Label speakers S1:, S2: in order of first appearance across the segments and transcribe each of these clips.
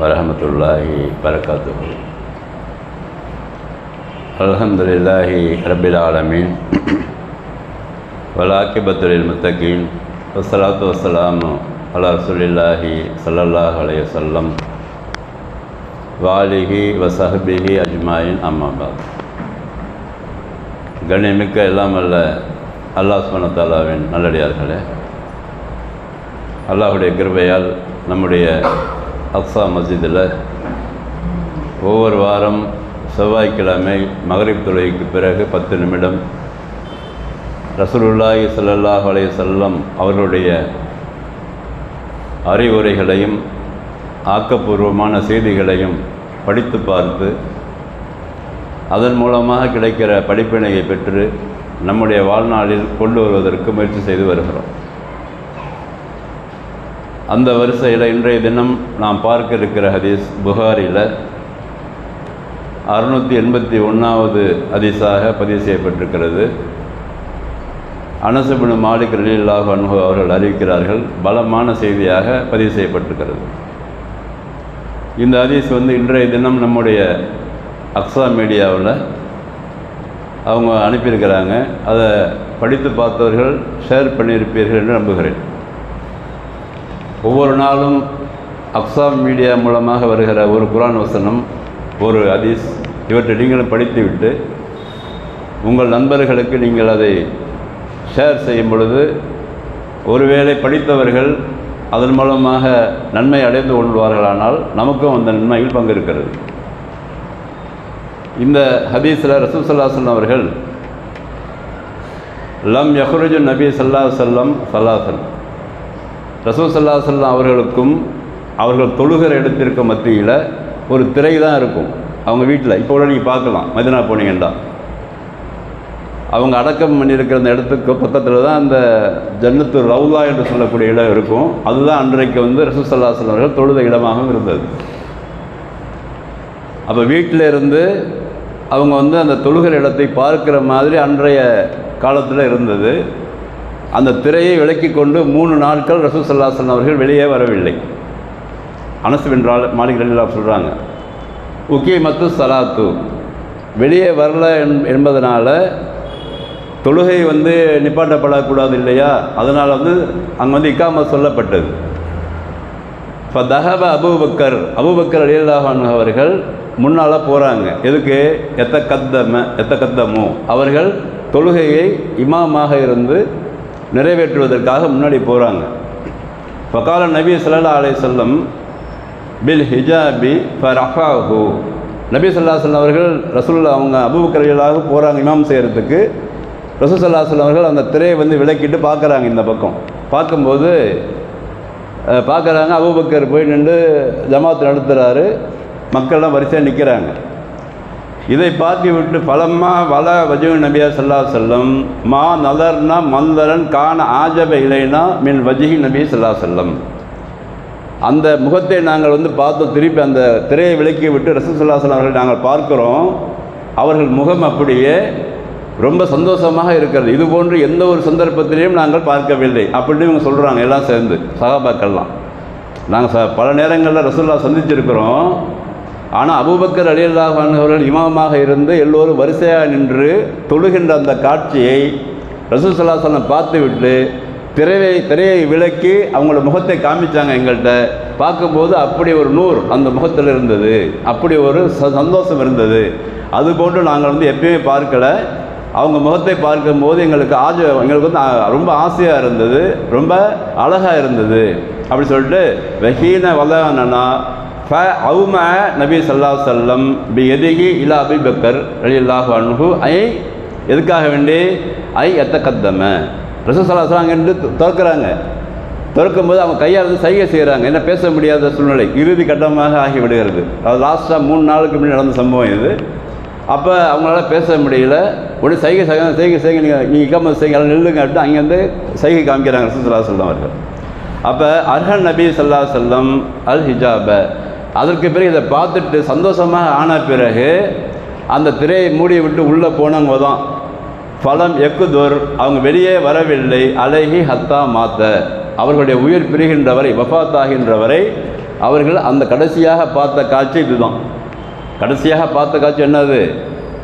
S1: வரஹ்மத்துல்லாஹி வரகாத்துஹு. அல்ஹம்துலில்லாஹி ரப்பில் ஆலமீன் வல் ஆகிபத்து லில் முத்தகீன் வஸ்ஸலாத்து வஸ்ஸலாமு அலா ரசூலில்லாஹி ஸல்லல்லாஹு அலைஹி வஸல்லம் வாலிஹி வஸஹ்பிஹி அஜ்மாயின். அம்மா பாத். கண்ணியமிக்க எல்லாம் அல்ல அல்லாஹ் சுப்ஹானஹு வ தஆலாவின் நல்லடியார்களே, அல்லாஹுடைய கிருபையால் நம்முடைய அக்ஸா மஸ்ஜிதில் ஒவ்வொரு வாரம் செவ்வாய்க்கிழமை மக்ரிப் தொழுகைக்கு பிறகு 10 நிமிடம் ரசூலுல்லாஹி ஸல்லல்லாஹு அலைஹி வஸல்லம் அவர்களுடைய அறிவுரைகளையும் ஆக்கப்பூர்வமான செய்திகளையும் படித்து பார்த்து அதன் மூலமாக கிடைக்கிற படிப்பினையை பெற்று நம்முடைய வாழ்நாளில் கொண்டு வருவதற்கு முயற்சி செய்து வருகிறோம். அந்த வரிசையில் இன்றைய தினம் நாம் பார்க்க இருக்கிற ஹதீஸ் புகாரியில் 681வது ஹதீஸாக பதிவு செய்யப்பட்டிருக்கிறது. அனஸ் இப்னு மாலிக் ரலியல்லாஹு அன்ஹு அவர்கள் அறிவிக்கிறார்கள். பலமான செய்தியாக பதிவு செய்யப்பட்டிருக்கிறது. இந்த ஹதீஸ் இன்றைய தினம் நம்முடைய அக்ஸா மீடியாவில் அவங்க அனுப்பியிருக்கிறாங்க. அதை படித்து பார்த்தவர்கள் ஷேர் பண்ணியிருப்பீர்கள் என்று நம்புகிறேன். ஒவ்வொரு நாளும் அக்ஸா மீடியா மூலமாக வருகிற ஒரு குர்ஆன் வசனம், ஒரு ஹதீஸ், இவற்றை நீங்களும் படித்துவிட்டு உங்கள் நண்பர்களுக்கு நீங்கள் அதை ஷேர் செய்யும் பொழுது ஒருவேளை படித்தவர்கள் அதன் மூலமாக நன்மை அடைந்து கொள்வார்களானால் நமக்கும் அந்த நன்மையில் பங்கு இருக்கிறது. இந்த ஹதீஸில் ரசூல் ஸல்லல்லாஹு அலைஹி வஸல்லம் அவர்கள் லம் யஹ்ருஜு நபி ஸல்லல்லாஹு அலைஹி வஸல்லம் ஸலாஸன், ரசூல் ஸல்லல்லாஹு அலைஹி வஸல்லம் அவர்களுக்கும் அவர்கள் தொழுகிற இடத்திற்கு மத்தியில் ஒரு திரை தான் இருக்கும். அவங்க வீட்டில் இப்போ கூட நீங்கள் பார்க்கலாம். மதீனா போனீங்கன்னா அவங்க அடக்கம் பண்ணியிருக்கிற அந்த இடத்துக்கு பக்கத்தில் தான் அந்த ஜன்னத்து ரவுலா என்று சொல்லக்கூடிய இடம் இருக்கும். அதுதான் அன்றைக்கு ரசூல் ஸல்லல்லாஹு அலைஹி வஸல்லம் அவர்கள் தொழுத இடமாகவும் இருந்தது. அப்போ வீட்டில் இருந்து அவங்க அந்த தொழுகிற இடத்தை பார்க்கிற மாதிரி அன்றைய காலத்தில் இருந்தது. அந்த திரையை விலக்கி கொண்டு 3 நாட்கள் ரசூல் ஸல்லல்லாஹு அலைஹி வஸல்லம் அவர்கள் வெளியே வரவில்லை. அனஸ் பின் மாலிக் ரலியல்லாஹு சொல்கிறாங்க, உகீமத்து ஸலாத்து, வெளியே வரல என்பதனால தொழுகை நிப்பாட்டப்படக்கூடாது இல்லையா, அதனால் அங்கே இக்காமத் சொல்லப்பட்டது. இப்போ தஹப அபூபக்கர் ரலியல்லாஹு அன்ஹு அவர்கள் முன்னால் போகிறாங்க. எதுக்கு? எத்தகத்தமு, அவர்கள் தொழுகையை இமாமாக இருந்து நிறைவேற்றுவதற்காக முன்னாடி போகிறாங்க. ஃபகால நபி ஸல்லல்லாஹு அலைஹி வஸல்லம் பில் ஹிஜாபி ஃபரஃபாஹு, நபி ஸல்லல்லாஹு அலைஹி வஸல்லம் அவர்கள் ரசூலுல்லாஹ் அவங்க அபூபக்கர் ரலியல்லாஹு போகிறாங்க இமாம் செய்கிறதுக்கு. ரசூல் ஸல்லல்லாஹு அலைஹி வஸல்லம் அவர்கள் அந்த திரையை விலக்கிட்டு பார்க்குறாங்க. இந்த பக்கம் பார்க்கும்போது பார்க்குறாங்க, அபூபக்கர் போய் நின்று ஜமாத் நடத்துகிறாரு. மக்கள்லாம் வரிசையாக நிற்கிறாங்க. இதை பார்த்து விட்டு பலம்மா வல வஜு நபியா ஸல்லல்லாஹு அலைஹி வஸல்லம் மா நலர்னா மந்தரன் கான ஆஜப இலைனா மின் வஜ்ஹி நபி ஸல்லல்லாஹு அலைஹி வஸல்லம், அந்த முகத்தை நாங்கள் பார்த்தோம். திருப்பி அந்த திரையை விலக்கி விட்டு ரசூல் ஸல்லல்லாஹு அலைஹி வஸல்லம் அவர்கள் நாங்கள் பார்க்குறோம். அவர்கள் முகம் அப்படியே ரொம்ப சந்தோஷமாக இருக்கிறது. இது போன்று எந்த ஒரு சந்தர்ப்பத்திலையும் நாங்கள் பார்க்கவில்லை அப்படின்னு இவங்க சொல்கிறாங்க. எல்லாம் சேர்ந்து சஹாபாக்கள்லாம் நாங்கள் பல நேரங்களில் ரசூலுல்லாஹ் சந்திச்சிருக்கிறோம். ஆனால் அபூபக்கர் ரலியல்லாஹு அன்ஹு அவர்கள் இமாமாக இருந்து எல்லோரும் வரிசையாக நின்று தொழுகின்ற அந்த காட்சியை ரசூல் ஸல்லல்லாஹு அலைஹி வஸல்லம் பார்த்து விட்டு திரையை விலக்கி அவங்களோட முகத்தை காமிச்சாங்க. எங்கள்கிட்ட பார்க்கும்போது அப்படி ஒரு நூர் அந்த முகத்தில் இருந்தது, அப்படி ஒரு சந்தோஷம் இருந்தது. அதுபோன்று நாங்கள் எப்பயுமே பார்க்கலை. அவங்க முகத்தை பார்க்கும்போது எங்களுக்கு ரொம்ப ஆசையாக இருந்தது, ரொம்ப அழகாக இருந்தது அப்படி சொல்லிட்டு வஹீன வலனா ஃப அவும நபி ஸல்லல்லாஹு அலைஹி வஸல்லம் பி யதிஹி இலா அபூபக்கர் ரலியல்லாஹு அன்ஹு எதுக்காக வேண்டி எத்தகத்தம, ரசூல் ஸல்லல்லாஹு அலைஹி வஸல்லம் அங்கிருந்து திறக்கிறாங்க. திறக்கும்போது அவங்க கையால் சைகை செய்கிறாங்க. என்ன பேச முடியாத சூழ்நிலை இறுதி கட்டமாக ஆகிவிடுகிறது. அது லாஸ்ட்டாக 3 நாளுக்கு முன்னாடி நடந்த சம்பவம் இது. அப்போ அவங்களால பேச முடியல. உடனே சைகை நீங்கள் இக்காமத் செய்யுங்க, எல்லாம் நில்லுங்க அப்படின்ட்டு அங்கேருந்து சைகை காமிக்கிறாங்க ரசூல் ஸல்லல்லாஹு அலைஹி வஸல்லம் அவர்கள். அப்போ அர்ஹன் நபி ஸல்லல்லாஹு அலைஹி வஸல்லம் அல் ஹிஜாப, அதற்கு பிறகு இதை பார்த்துட்டு சந்தோஷமாக ஆன பிறகு அந்த திரையை மூடி விட்டு உள்ளே போனவங்க தான் ஃபலம் எக்குதொர், அவங்க வெளியே வரவில்லை. அலைஹி ஹத்தா மாத்த, அவர்களுடைய உயிர் பிரிகின்ற வரை, வஃபாத்தாகின்ற வரை அவர்கள் அந்த கடைசியாக பார்த்த காட்சி இதுதான். கடைசியாக பார்த்த காட்சி என்னது?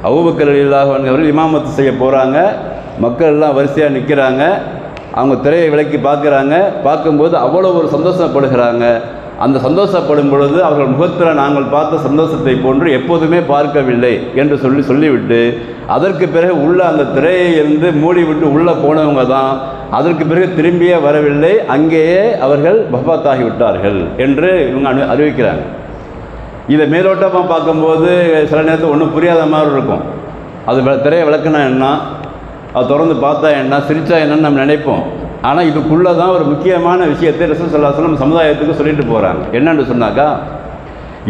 S1: அபூபக்கர் ரலியல்லாஹு அன்ஹு அவர்கள் இமாமத்து செய்ய போகிறாங்க. மக்கள் எல்லாம் வரிசையாக நிற்கிறாங்க. அவங்க திரையை விலக்கி பார்க்குறாங்க. பார்க்கும்போது அவ்வளோ ஒரு சந்தோஷப்படுகிறாங்க. அந்த சந்தோஷப்படும் பொழுது அவர்கள் முகத்தில் நாங்கள் பார்த்த சந்தோஷத்தை போன்று எப்போதுமே பார்க்கவில்லை என்று சொல்லிவிட்டு அதற்கு பிறகு உள்ள அந்த திரையை இருந்து மூடிவிட்டு உள்ளே போனவங்க தான் அதற்கு பிறகு திரும்பியே வரவில்லை, அங்கேயே அவர்கள் வஃபாத்தாகி விட்டார்கள் என்று இவங்க அறிவிக்கிறாங்க. இதை மேலோட்டமாக பார்க்கும்போது சில நேரத்தில் ஒன்றும் புரியாத மாதிரி இருக்கும். அது திரையை விளக்குனா என்ன, அது திறந்து பார்த்தா என்ன, சிரிச்சா என்னன்னு நம்ம நினைப்போம். ஆனால் இதுக்குள்ளே தான் ஒரு முக்கியமான விஷயத்தை ரசூல் ஸல்லல்லாஹு அலைஹி வஸல்லம் சமுதாயத்துக்கு சொல்லிட்டு போகிறாங்க. என்னென்னு சொன்னாக்கா,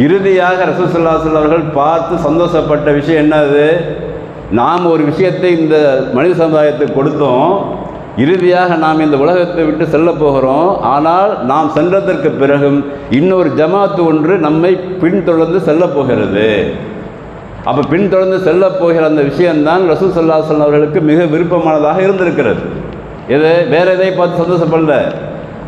S1: இறுதியாக ரசூல் ஸல்லல்லாஹு அலைஹி வஸல்லம் அவர்கள் பார்த்து சந்தோஷப்பட்ட விஷயம் என்னது? நாம் ஒரு விஷயத்தை இந்த மனித சமுதாயத்துக்கு கொடுத்தோம், இறுதியாக நாம் இந்த உலகத்தை விட்டு செல்ல போகிறோம். ஆனால் நாம் சென்றதற்கு பிறகும் இன்னொரு ஜமாத்து ஒன்று நம்மை பின்தொடர்ந்து செல்ல போகிறது. அப்போ பின்தொடர்ந்து செல்ல போகிற அந்த விஷயம்தான் ரசூல் ஸல்லல்லாஹு அலைஹி வஸல்லம் அவர்களுக்கு மிக விருப்பமானதாக இருந்திருக்கிறது. இது வேறு எதை பார்த்து சந்தோஷப்படல.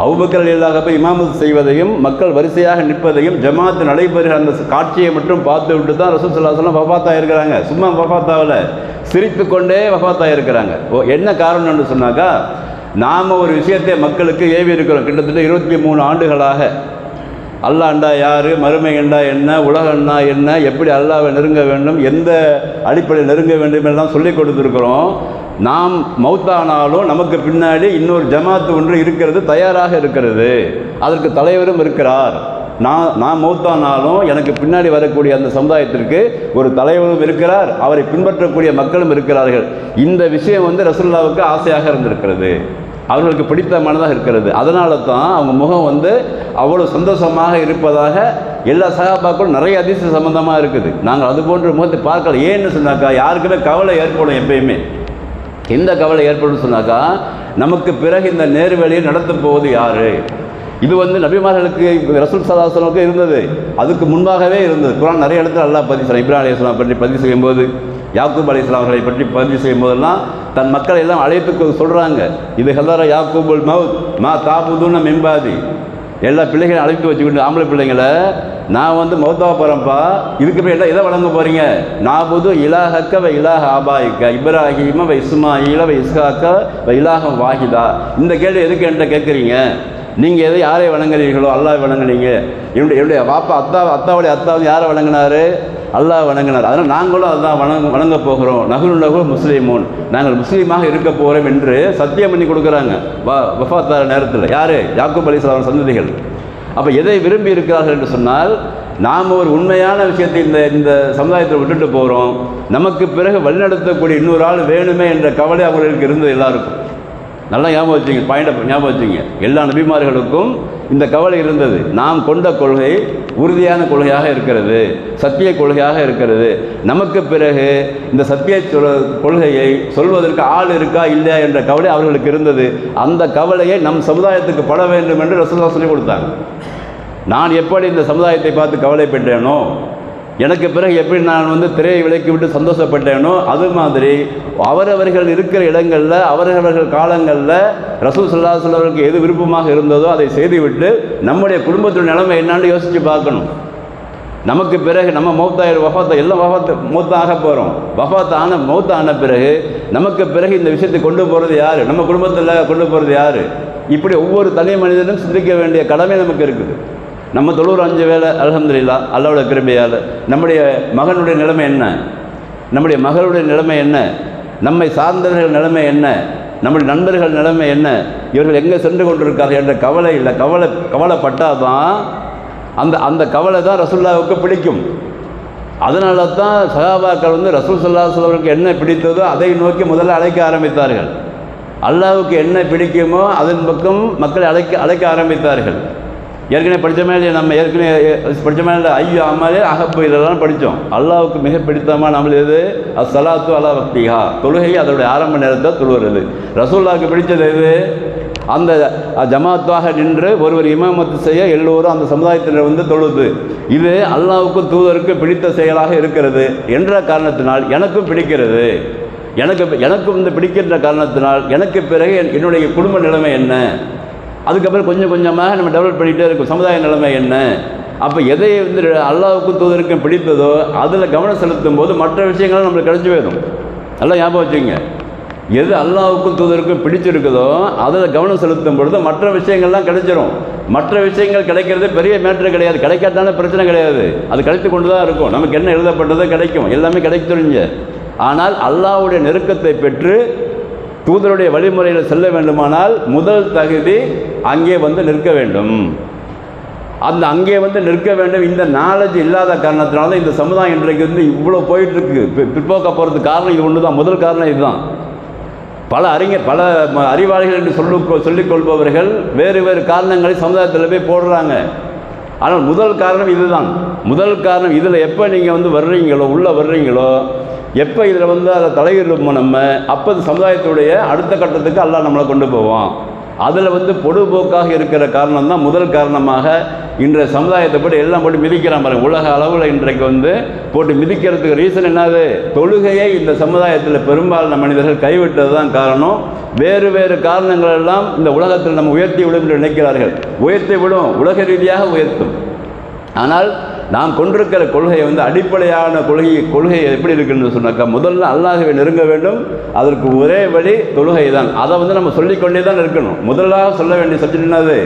S1: அபூபக்கர் ரலியல்லாஹு அன்ஹு இமாமத் செய்வதையும் மக்கள் வரிசையாக நிற்பதையும் ஜமாத்து நடைபெறுகிற அந்த காட்சியை மட்டும் பார்த்து விட்டு தான் ரசூல் ஸல்லல்லாஹு அலைஹி வஸல்லம் வஃபாத்தாக இருக்கிறாங்க. சும்மா வஃபாத்தாவில் சிரித்து கொண்டே வஃபாத்தாக இருக்கிறாங்க. என்ன காரணம்னு சொன்னாக்கா, நாம் ஒரு விஷயத்தை மக்களுக்கு ஏவி இருக்கிறோம். கிட்டத்தட்ட 23 ஆண்டுகளாக அல்லாஹ்ண்டா யார், மறுமை என்றா என்ன, உலகம்னா என்ன, எப்படி அல்லாஹ்வை நெருங்க வேண்டும், எந்த அடிப்படையில் நெருங்க வேண்டும் எல்லாம் சொல்லிக் கொடுத்துருக்குறோம். நாம் மௌத்தானாலும் நமக்கு பின்னாடி இன்னொரு ஜமாத்து ஒன்று இருக்கிறது, தயாராக இருக்கிறது. அதற்கு தலைவரும் இருக்கிறார். நான் மௌத்தானாலும் எனக்கு பின்னாடி வரக்கூடிய அந்த சமுதாயத்திற்கு ஒரு தலைவரும் இருக்கிறார், அவரை பின்பற்றக்கூடிய மக்களும் இருக்கிறார்கள். இந்த விஷயம் ரசூலுல்லாஹ்வுக்கு ஆசையாக இருந்திருக்கிறது, அவர்களுக்கு பிடித்தமானதாக இருக்கிறது. அதனால தான் அவங்க முகம் அவ்வளோ சந்தோஷமாக இருப்பதாக எல்லா சஹாபாக்களும் நிறைய ஹதீஸ் சம்பந்தமாக இருக்குது. நாங்கள் அது போன்ற முகத்தை பார்க்கல. ஏன்னு சொன்னாக்கா, யாருக்குமே கவலை ஏற்படும். எப்பயுமே எந்த கவலை ஏற்படும் சொன்னாக்கா, நமக்கு பிறகு இந்த நேர்வழியை நடத்தப் போவது யார்? இது நபிமார்களுக்கு ரசூல் ஸல்லல்லாஹு அலைஹி வஸல்லம் இருந்தது, அதுக்கு முன்பாகவே இருந்தது. குர்ஆன் நிறைய இடத்துல அல்லாஹ் பதிவு செய்கிறான். இப்ராஹிம் அலைஹிஸ்ஸலாம் பற்றி பதிவு செய்யும்போது, யாக்கூப் அலைஹிஸ்ஸலாம் அவர்களை பற்றி பதிவு செய்யும் போதெல்லாம் தன் மக்களை எல்லாம் அழைத்து சொல்கிறாங்க, இது ஹதர யாக்கூபுல் மவுத் மா தாபுதுன மின்பாதி. எல்லா பிள்ளைகளையும் அழைத்து வச்சுக்கிட்டு, ஆம்பளை பிள்ளைங்களை, நான் மௌத்தா போகிறேன்ப்பா, இதுக்கு போய் எல்லாம் எதை வழங்க போகிறீங்க? நாபுது இலாஹக்க வ இலாஹ ஆபாயிக்க இப்ராஹீம வ இஸ்மாயில வ இஸ்ஹாக்க வ இலாஹம் வாஹிதா. இந்த கேள்வி எதுக்கு என்கிட்ட கேட்குறீங்க? நீங்கள் எதை யாரை வணங்குறீர்களோ அல்லாஹ் வணங்குனீங்க. என்னுடைய வாப்பா அத்தாவுடைய அத்தா யாரை வணங்கினார்? அல்லாஹ் வணங்கினார். அதனால் நாங்களும் அதுதான் வணங்க போகிறோம். நகுரு முஸ்லீமோன், நாங்கள் முஸ்லீமாக இருக்க போகிறோம் என்று சத்தியம் பண்ணி கொடுக்குறாங்க வஃபாத்தார நேரத்தில். யார்? யாக்கூப் அலைஹிஸ்ஸலாம் சந்ததிகள். அப்போ எதை விரும்பி இருக்கிறார்கள் என்று சொன்னால், நாம் ஒரு உண்மையான விஷயத்தை இந்த சமுதாயத்தில் விட்டுட்டு போகிறோம், நமக்கு பிறகு வழிநடத்தக்கூடிய இன்னொரு ஆள் வேணுமே என்ற கவலை அவர்களுக்கு இருந்தது எல்லாருக்கும். நல்லா ஞாபகம் வச்சுங்க, பாயிண்டை ஞாபகம் வச்சுங்க. எல்லா நபிமார்களுக்கும் இந்த கவலை இருந்தது. நாம் கொண்ட கொள்கை உறுதியான கொள்கையாக இருக்கிறது, சத்திய கொள்கையாக இருக்கிறது. நமக்கு பிறகு இந்த சத்திய கொள்கையை சொல்வதற்கு ஆள் இருக்கா இல்லையா என்ற கவலை அவர்களுக்கு இருந்தது. அந்த கவலையை நம் சமுதாயத்துக்கு பட வேண்டும் என்று ரசூலுல்லாஹ் சொல்லிக் கொடுத்தாங்க. நான் எப்படி இந்த சமுதாயத்தை பார்த்து கவலைப்பட்டேனோ, எனக்கு பிறகு எப்படி நான் திரையை விலக்கி விட்டு சந்தோஷப்பட்டேனோ, அது மாதிரி அவரவர்கள் இருக்கிற இடங்களில் அவரவர்கள் காலங்களில் ரசூல் ஸல்லல்லாஹு அலைஹி வஸல்லம் எது விருப்பமாக இருந்ததோ அதை செய்துவிட்டு நம்முடைய குடும்பத்தின் நிலைமை என்னான்னு யோசித்து பார்க்கணும். நமக்கு பிறகு நம்ம வஃபாத் எல்லாம் மௌத்தாக போகிறோம். மௌத் ஆன பிறகு நமக்கு பிறகு இந்த விஷயத்தை கொண்டு போகிறது யார்? நம்ம குடும்பத்தில் கொண்டு போகிறது யார்? இப்படி ஒவ்வொரு தனி மனிதனும் சிந்திக்க வேண்டிய கடமை நமக்கு இருக்குது. நம்ம தொழுகிற 5 வேளை அல்ஹம்துலில்லாஹ் அல்லாஹ்வுடைய கிருபையால். நம்முடைய மகனுடைய நிலைமை என்ன? நம்முடைய மகளுடைய நிலைமை என்ன? நம்மை சார்ந்தவர்கள் நிலைமை என்ன? நம்முடைய நண்பர்கள் நிலைமை என்ன? இவர்கள் எங்கே சென்று கொண்டிருக்கார்கள் என்ற கவலை இல்லை. கவலைப்பட்டால் தான் அந்த கவலை தான் ரசூலுல்லாஹ்வுக்கு பிடிக்கும். அதனால தான் சஹாபாக்கள் ரசூல் ஸல்லல்லாஹு அலைஹி வஸல்லம் என்ன பிடித்ததோ அதை நோக்கி முதல்ல அழைக்க ஆரம்பித்தார்கள். அல்லாஹ்வுக்கு என்ன பிடிக்குமோ அதன் பக்கம் மக்களை அழைக்க ஆரம்பித்தார்கள். ஏற்கனவே படித்தமே இல்லையா? நம்ம ஏற்கனவே படித்தமே இல்லை. ஐயோ அம்மாலே அகப்பு இதெல்லாம் படித்தோம். அல்லாஹ்வுக்கு மிக பிடித்தமாக நம்மள எது? அஸ்ஸலாத்து அலா வக்திஹா, தொழுகை அதோடைய ஆரம்ப நேரத்தை தொழுகிறது. ரசூலுல்லாஹ்வுக்கு பிடித்தது எது? அந்த ஜமாத்தாக நின்று ஒருவர் இமாமத்து செய்ய எல்லோரும் அந்த சமுதாயத்தினர் தொழுது. இது அல்லாஹ்வுக்கு தூதருக்கு பிடித்த செயலாக இருக்கிறது என்ற காரணத்தினால் எனக்கும் பிடிக்கிறது. எனக்கும் பிடிக்கின்ற காரணத்தினால் எனக்கு பிறகு என்னுடைய குடும்ப நிலைமை என்ன? அதுக்கப்புறம் கொஞ்சம் கொஞ்சமாக நம்ம டெவலப் பண்ணிகிட்டே இருக்கும் சமுதாய நிலைமை என்ன. அப்போ எதை வந்து அல்லாஹ்வுக்கும் தூதருக்கும் பிடித்ததோ அதில் கவனம் செலுத்தும் போது மற்ற விஷயங்களும் நம்மளுக்கு கிடைச்சி போயிடும். நல்லா ஞாபகம் வச்சுங்க, எது அல்லாஹ்வுக்கும் தூதருக்கும் பிடிச்சிருக்குதோ அதில் கவனம் செலுத்தும் பொழுது மற்ற விஷயங்கள்லாம் கிடைச்சிரும். மற்ற விஷயங்கள் கிடைக்கிறது பெரிய மேட்ரு கிடையாது, கிடைக்காட்டான பிரச்சனை கிடையாது, அது கிடைத்து கொண்டு தான் இருக்கும். நமக்கு என்ன எழுதப்பட்டதோ கிடைக்கும், எல்லாமே கிடைத்துருங்க. ஆனால் அல்லாஹ்வுடைய நெருக்கத்தை பெற்று தூதருடைய வழிமுறையில் செல்ல வேண்டுமானால் முதல் தகுதி அங்கே வந்து நிற்க வேண்டும். அந்த அங்கே வந்து நிற்க வேண்டும். இந்த நாலேஜ் இல்லாத காரணத்தினால தான் இந்த சமுதாயம் இன்றைக்கு வந்து இவ்வளோ போயிட்டுருக்கு, பிற்போக்க போகிறதுக்கு காரணம் இது ஒன்று தான். முதல் காரணம் இதுதான். பல அறிவாளிகள் என்று சொல்லிக்கொள்பவர்கள் வேறு வேறு காரணங்களை சமுதாயத்தில் போய் போடுறாங்க. ஆனால் முதல் காரணம் இதுதான். முதல் காரணம் இதில் எப்போ நீங்கள் வந்து வர்றீங்களோ, உள்ளே வர்றீங்களோ, எப்போ இதில் வந்து அதை தலையிடுவோம் நம்ம, அப்போ சமுதாயத்துடைய அடுத்த கட்டத்துக்கு அல்லாஹ் நம்மளை கொண்டு போவோம். அதில் வந்து பொடுபோக்காக இருக்கிற காரணம் தான் முதல் காரணமாக இன்றைய சமுதாயத்தை போட்டு எல்லாம் போட்டு மிதிக்கிறான் பாருங்க. உலக அளவில் இன்றைக்கு வந்து போட்டு மிதிக்கிறதுக்கு ரீசன் என்னது? தொழுகையை இந்த சமுதாயத்தில் பெரும்பாலான மனிதர்கள் கைவிட்டது தான் காரணம். வேறு வேறு காரணங்கள் எல்லாம் இந்த உலகத்தில் நம்ம உயர்த்தி விடும் என்று நினைக்கிறார்கள். உயர்த்தி விடும், உலக ரீதியாக உயர்த்தும். ஆனால் நாம் கொண்டிருக்கிற கொள்கையை வந்து அடிப்படையான கொள்கை எப்படி இருக்குன்னு சொன்னாக்கா, முதல்ல அல்லாஹ்வை நெருங்க வேண்டும். அதற்கு ஒரே வழி தொழுகை தான். அதை வந்து நம்ம சொல்லிக்கொண்டே தான் இருக்கணும். முதலாக சொல்ல வேண்டிய சப்ஜெக்ட் என்னது?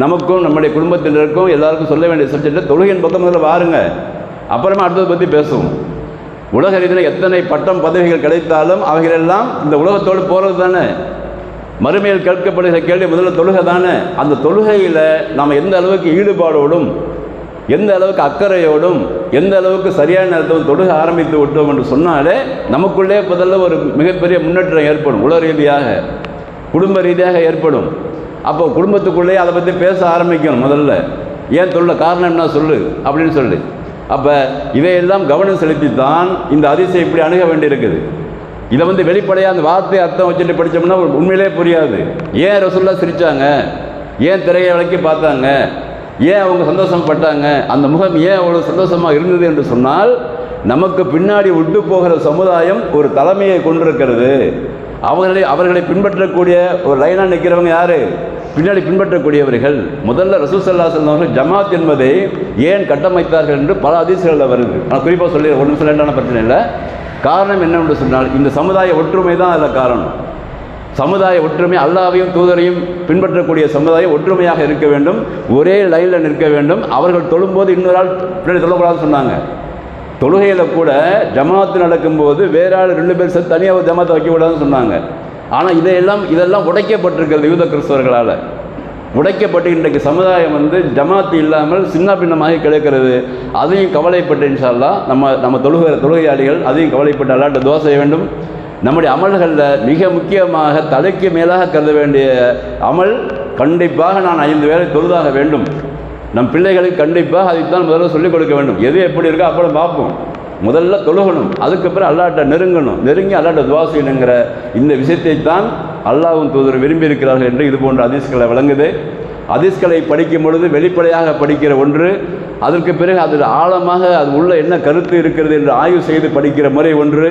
S1: நமக்கும் நம்முடைய குடும்பத்தினருக்கும் எல்லாருக்கும் சொல்ல வேண்டிய சப்ஜெக்ட் தொழுகையின் பக்கம் முதல்ல வாருங்க, அப்புறமா அடுத்ததை பற்றி பேசுவோம். உலக ரீதியில் எத்தனை பட்டம் பதவிகள் கிடைத்தாலும் அவைகளெல்லாம் இந்த உலகத்தோடு போகிறது தானே. மறுமையில் கேட்கப்படுகிற கேள்வி முதல்ல தொழுகை தானே. அந்த தொழுகையில் நாம் எந்த அளவுக்கு ஈடுபாடோடும், எந்த அளவுக்கு அக்கறையோடும், எந்த அளவுக்கு சரியான நேரத்தில் தொழுகை ஆரம்பித்து விட்டோம் என்று சொன்னாலே நமக்குள்ளே முதல்ல ஒரு மிகப்பெரிய முன்னேற்றம் ஏற்படும். உலக ரீதியாக, குடும்ப ரீதியாக ஏற்படும். அப்போ குடும்பத்துக்குள்ளே அதை பற்றி பேச ஆரம்பிக்கணும். முதல்ல ஏன் தொல்லை, காரணம் என்ன சொல்லு அப்படின்னு சொல்லி. அப்போ இதையெல்லாம் கவனம் செலுத்தித்தான் இந்த அதிசயம் இப்படி அணுக வேண்டியிருக்குது. இதை வந்து வெளிப்படையாக அந்த வார்த்தை அர்த்தம் வச்சுட்டு படித்தோம்னா உண்மையிலே புரியாது. ஏன் ரசூலுல்லாஹ் சிரித்தாங்க, ஏன் திரையை விளக்கி பார்த்தாங்க, ஏன் அவங்க சந்தோஷப்பட்டாங்க, அந்த முகம் ஏன் அவ்வளோ சந்தோஷமாக இருந்தது என்று சொன்னால், நமக்கு பின்னாடி விட்டு போகிற சமுதாயம் ஒரு தலைமையை கொண்டிருக்கிறது. அவர்களை பின்பற்றக்கூடிய ஒரு லைனாக நிற்கிறவங்க யார்? பின்னாடி பின்பற்றக்கூடியவர்கள். முதல்ல ரசூல் ஸல்லல்லாஹு அலைஹி வஸல்லம் அவர்கள் ஜமாத் என்பதை ஏன் கட்டமைத்தார்கள் என்று பல ஹதீஸ்களில் வருது. நான் குறிப்பாக சொல்லி ஒரு நிமிஷம் லேட்டான பிரச்சனை இல்லை. காரணம் என்னவென்று சொன்னால், இந்த சமுதாய ஒற்றுமை தான் அதில் காரணம். சமுதாய ஒற்றுமை, அல்லாஹ்வையும் தூதரையும் பின்பற்றக்கூடிய சமுதாயம் ஒற்றுமையாக இருக்க வேண்டும், ஒரே லைனில் நிற்க வேண்டும். அவர்கள் தொழும்போது இன்னொரு ஆள் பின்னாடி சொல்லக்கூடாதுன்னு சொன்னாங்க. தொழுகையில் கூட ஜமாத்து நடக்கும்போது வேற ஆள் 2 பேர் சேர்த்து தனியாக ஒரு ஜமாத்தை வைக்கக்கூடாதுன்னு சொன்னாங்க. ஆனால் இதெல்லாம் உடைக்கப்பட்டிருக்கிறது யூத கிறிஸ்தவர்களால். உடைக்கப்பட்டு இன்றைக்கு சமுதாயம் வந்து ஜமாத்து இல்லாமல் சின்ன பின்னமாக கிடைக்கிறது. அதையும் கவலைப்பட்டு இன்ஷா அல்லாஹ் நம்ம தொழுகையாளிகள் அதையும் கவலைப்பட்டு அல்லாஹ்ட்ட துஆ செய்ய வேண்டும். நம்முடைய அமல்களில் மிக முக்கியமாக தலைக்கு மேலாக கருத வேண்டிய அமல், கண்டிப்பாக நான் 5 வேளை தொழுதாக வேண்டும். நம் பிள்ளைகளுக்கு கண்டிப்பாக அதைத்தான் முதல்ல சொல்லிக் கொடுக்க வேண்டும். எது எப்படி இருக்கோ அப்புறம் பார்ப்போம். முதல்ல தொழுகணும், அதுக்கப்புறம் அல்லாஹ்ட்ட நெருங்கி அல்லாஹ்ட்ட துஆ செய்யணுங்கிற இந்த விஷயத்தை தான் அல்லாஹ்வும் தூதர் விரும்பி இருக்கிறார்கள் என்று இது போன்ற ஹதீஸ்களை வழங்குது. ஹதீஸ்களை படிக்கும் பொழுது வெளிப்படையாக படிக்கிற ஒன்று, அதற்கு பிறகு அதில் ஆழமாக அது உள்ள என்ன கருத்து இருக்கிறது என்று ஆய்வு செய்து படிக்கிற முறை ஒன்று.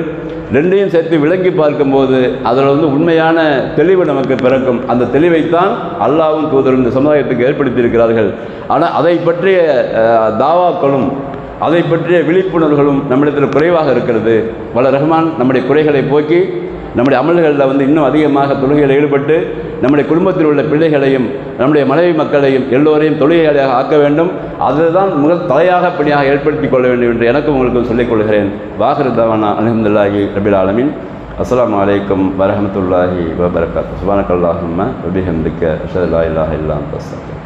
S1: ரெண்டையும் சேர்த்து விளங்கி பார்க்கும்போது அதில் வந்து உண்மையான தெளிவு நமக்கு பிறக்கும். அந்த தெளிவைத்தான் அல்லாஹ்வும் தூதரும் இந்த சமுதாயத்துக்கு ஏற்படுத்தியிருக்கிறார்கள். ஆனால் அதை பற்றிய தாவாக்களும் அதை பற்றிய விழிப்புணர்வுகளும் நம்மிடத்தில் குறைவாக இருக்கிறது. வல்ல ரஹ்மான் நம்முடைய குறைகளை போக்கி நம்முடைய அமல்களில் வந்து இன்னும் அதிகமாக தொழுகையில் ஈடுபட்டு நம்முடைய குடும்பத்தில் உள்ள பிள்ளைகளையும் நம்முடைய மனைவி மக்களையும் எல்லோரையும் தொழுகையாளியாக ஆக்க வேண்டும். அதுதான் முதல் தலையாக பணியாக ஏற்படுத்தி கொள்ள வேண்டும் என்று எனக்கும் உங்களுக்கும் சொல்லிக் கொள்கிறேன். வாஹிரு தவானா அல்ஹம்துலில்லாஹி ரபில் ஆலமீன். அஸ்ஸலாமு அலைக்கும் வரஹ்மத்துல்லாஹி வபரகாத்துஹு. சுப்ஹானக்கல்லாஹும்ம வபிஹம்திக அஷ்ஹது அல்லா இலாஹா இல்லா அன்த அஸ்தக்ஃபிருக்க.